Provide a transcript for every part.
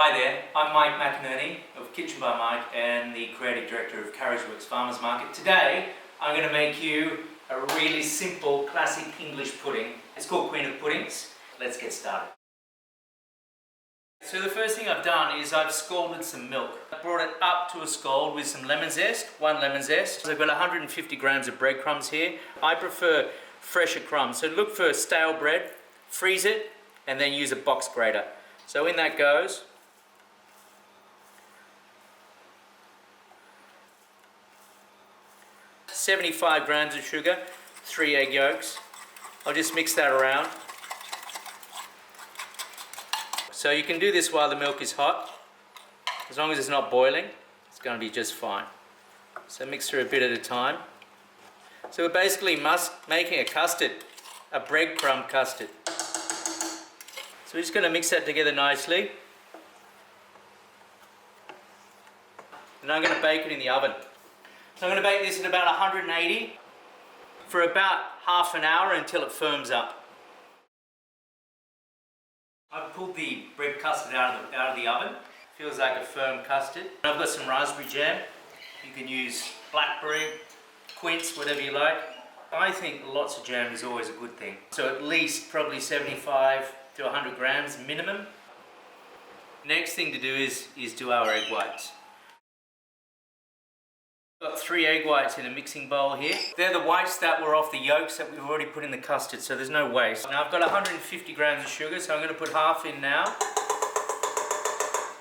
Hi there, I'm Mike McEnearney of Kitchen by Mike and the Creative Director of Carriageworks Farmers Market. Today I'm going to make you a really simple classic English pudding. It's called Queen of Puddings. Let's get started. So the first thing I've done is I've scalded some milk. I brought it up to a scald with some lemon zest, one lemon zest. So I've got 150 grams of breadcrumbs here. I prefer fresher crumbs, so look for stale bread, freeze it, and then use a box grater. So in that goes 75 grams of sugar, 3 egg yolks. I'll just mix that around. So you can do this while the milk is hot. As long as it's not boiling, it's going to be just fine. So mix through a bit at a time. So we're basically making a custard, a breadcrumb custard. So we're just going to mix that together nicely. And I'm going to bake it in the oven. So I'm going to bake this at about 180 for about half an hour until it firms up. I've pulled the bread custard out of the oven. Feels like a firm custard. I've got some raspberry jam. You can use blackberry, quince, whatever you like. I think lots of jam is always a good thing. So at least probably 75 to 100 grams minimum. Next thing to do is do our egg whites. Got 3 egg whites in a mixing bowl here. They're the whites that were off the yolks that we've already put in the custard, so there's no waste. Now I've got 150 grams of sugar, so I'm going to put half in now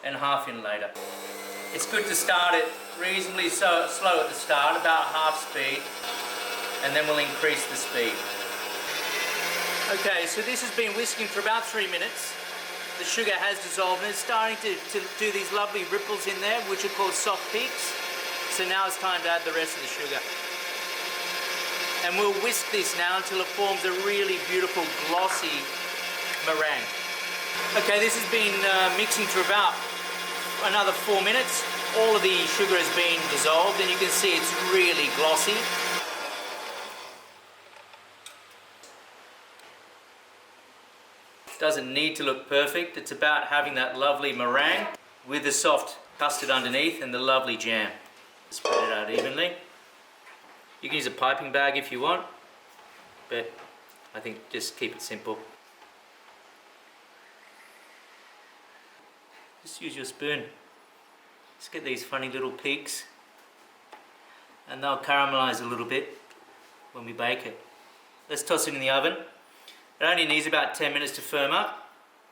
and half in later. It's good to start it reasonably slow at the start, about half speed, and then we'll increase the speed. Okay, so this has been whisking for about 3 minutes. The sugar has dissolved and it's starting to do these lovely ripples in there, which are called soft peaks. So now it's time to add the rest of the sugar. And we'll whisk this now until it forms a really beautiful glossy meringue. Okay, this has been mixing for about another 4 minutes. All of the sugar has been dissolved and you can see it's really glossy. It doesn't need to look perfect. It's about having that lovely meringue with the soft custard underneath and the lovely jam. Spread it out evenly. You can use a piping bag if you want, but I think just keep it simple. Just use your spoon. Just get these funny little peaks and they'll caramelize a little bit when we bake it. Let's toss it in the oven. It only needs about 10 minutes to firm up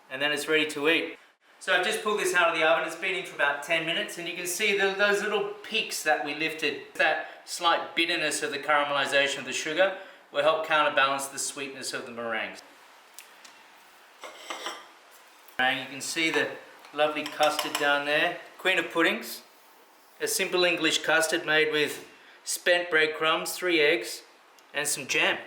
and then it's ready to eat. So I've just pulled this out of the oven. It's been in for about 10 minutes and you can see those little peaks that we lifted. That slight bitterness of the caramelization of the sugar will help counterbalance the sweetness of the meringues. And you can see the lovely custard down there. Queen of Puddings. A simple English custard made with spent breadcrumbs, 3 eggs and some jam.